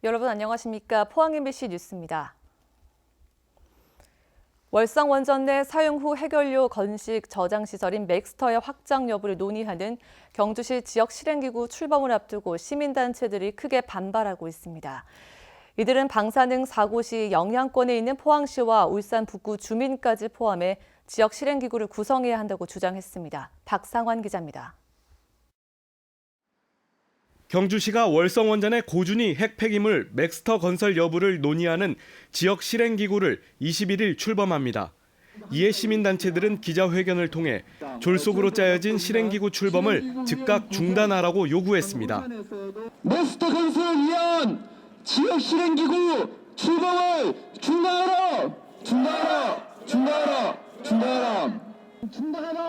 여러분 안녕하십니까? 포항 MBC 뉴스입니다. 월성 원전 내 사용 후 해결료 건식 저장 시설인 맥스터의 확장 여부를 논의하는 경주시 지역 실행기구 출범을 앞두고 시민단체들이 크게 반발하고 있습니다. 이들은 방사능 사고 시 영향권에 있는 포항시와 울산 북구 주민까지 포함해 지역 실행기구를 구성해야 한다고 주장했습니다. 박상환 기자입니다. 경주시가 월성 원전의 고준위 핵 폐기물 맥스터 건설 여부를 논의하는 지역 실행기구를 21일 출범합니다. 이에 시민단체들은 기자회견을 통해 졸속으로 짜여진 실행기구 출범을 즉각 중단하라고 요구했습니다. 맥스터 건설을 위한 지역 실행기구 출범을 중단하라!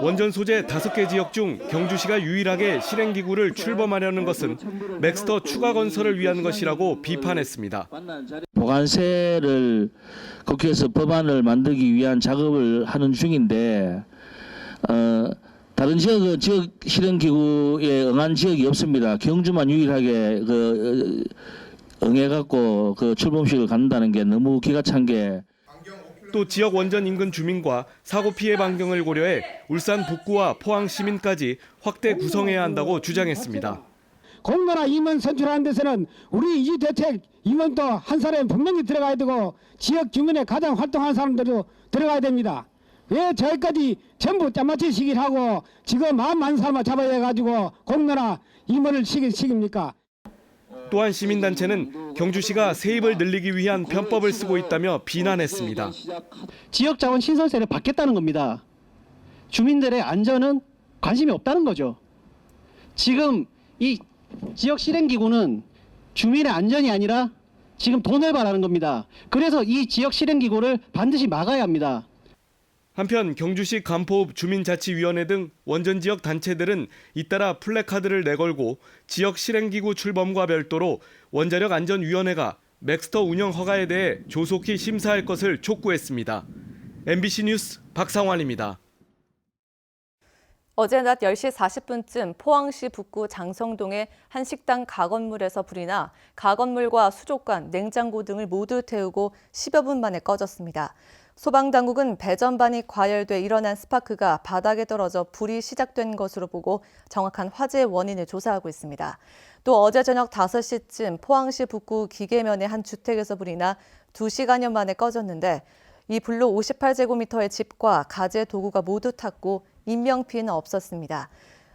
원전 소재 5개 지역 중 경주시가 유일하게 실행기구를 출범하려는 것은 맥스터 추가 건설을 위한 것이라고 비판했습니다. 보관세를 국회에서 법안을 만들기 위한 작업을 하는 중인데 다른 지역 실행기구에 응한 지역이 없습니다. 경주만 유일하게 응해갖고 출범식을 갖는다는 게 너무 기가 찬 게. 또 지역 원전 인근 주민과 사고 피해 반경을 고려해 울산 북구와 포항 시민까지 확대 구성해야 한다고 주장했습니다. 공론화 임원 선출하는 데서는 우리 이주대책 임원도 한 사람이 분명히 들어가야 되고 지역 주민의 가장 활동하는 사람들도 들어가야 됩니다. 왜 저희까지 전부 짜맞추 시기를 하고 지금 마음 많은 사람을 잡아야 해가지고 공론화 임원을 시킵니까? 또한 시민단체는 경주시가 세입을 늘리기 위한 편법을 쓰고 있다며 비난했습니다. 지역자원 신설세를 받겠다는 겁니다. 주민들의 안전은 관심이 없다는 거죠. 지금 이 지역 실행기구는 주민의 안전이 아니라 지금 돈을 바라는 겁니다. 그래서 이 지역 실행기구를 반드시 막아야 합니다. 한편 경주시 간포읍 주민자치위원회 등 원전 지역 단체들은 잇따라 플래카드를 내걸고 지역 실행기구 출범과 별도로 원자력안전위원회가 맥스터 운영 허가에 대해 조속히 심사할 것을 촉구했습니다. MBC 뉴스 박상환입니다. 어제 낮 10시 40분쯤 포항시 북구 장성동의 한 식당 가건물에서 불이 나 가건물과 수족관, 냉장고 등을 모두 태우고 10여 분 만에 꺼졌습니다. 소방당국은 배전반이 과열돼 일어난 스파크가 바닥에 떨어져 불이 시작된 것으로 보고 정확한 화재 원인을 조사하고 있습니다. 또 어제 저녁 5시쯤 포항시 북구 기계면의 한 주택에서 불이 나 2시간여 만에 꺼졌는데 이 불로 58제곱미터의 집과 가재 도구가 모두 탔고 인명피해는 없었습니다.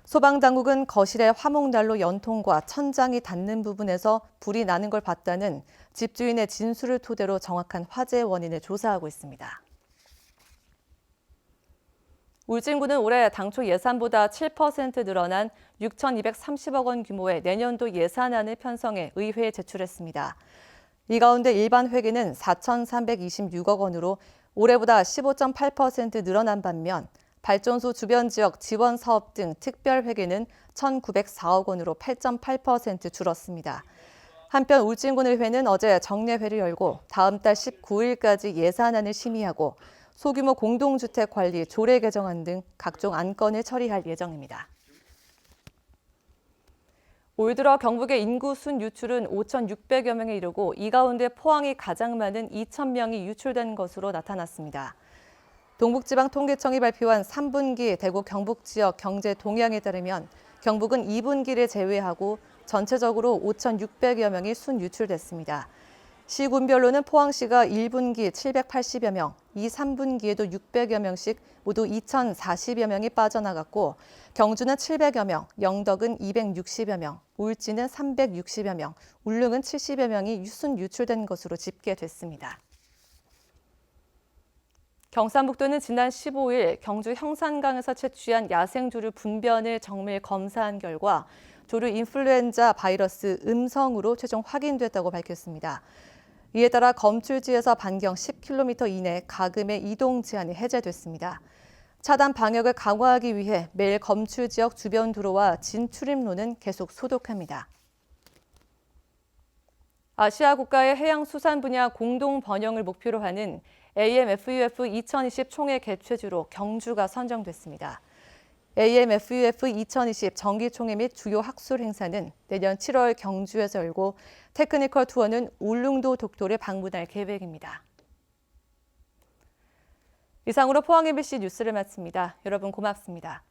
소방당국은 거실에 화목난로 연통과 천장이 닿는 부분에서 불이 나는 걸 봤다는 집주인의 진술을 토대로 정확한 화재 원인을 조사하고 있습니다. 울진군은 올해 당초 예산보다 7% 늘어난 6,230억 원 규모의 내년도 예산안을 편성해 의회에 제출했습니다. 이 가운데 일반 회계는 4,326억 원으로 올해보다 15.8% 늘어난 반면 발전소 주변 지역 지원 사업 등 특별 회계는 1,904억 원으로 8.8% 줄었습니다. 한편 울진군의회는 어제 정례회를 열고 다음 달 19일까지 예산안을 심의하고 소규모 공동주택 관리 조례 개정안 등 각종 안건을 처리할 예정입니다. 올 들어 경북의 인구 순 유출은 5,600여 명에 이르고 이 가운데 포항이 가장 많은 2,000명이 유출된 것으로 나타났습니다. 동북지방통계청이 발표한 3분기 대구 경북 지역 경제 동향에 따르면 경북은 2분기를 제외하고 전체적으로 5,600여 명이 순유출됐습니다. 시군별로는 포항시가 1분기 780여 명, 2, 3분기에도 600여 명씩 모두 2,040여 명이 빠져나갔고 경주는 700여 명, 영덕은 260여 명, 울진은 360여 명, 울릉은 70여 명이 순유출된 것으로 집계됐습니다. 경상북도는 지난 15일 경주 형산강에서 채취한 야생조류 분변을 정밀 검사한 결과 조류 인플루엔자 바이러스 음성으로 최종 확인됐다고 밝혔습니다. 이에 따라 검출지에서 반경 10km 이내 가금의 이동 제한이 해제됐습니다. 차단 방역을 강화하기 위해 매일 검출 지역 주변 도로와 진출입로는 계속 소독합니다. 아시아 국가의 해양 수산 분야 공동 번영을 목표로 하는 AMFUF 2020 총회 개최지로 경주가 선정됐습니다. AMFUF 2020 정기총회 및 주요 학술 행사는 내년 7월 경주에서 열고 테크니컬 투어는 울릉도 독도를 방문할 계획입니다. 이상으로 포항 MBC 뉴스를 마칩니다. 여러분 고맙습니다.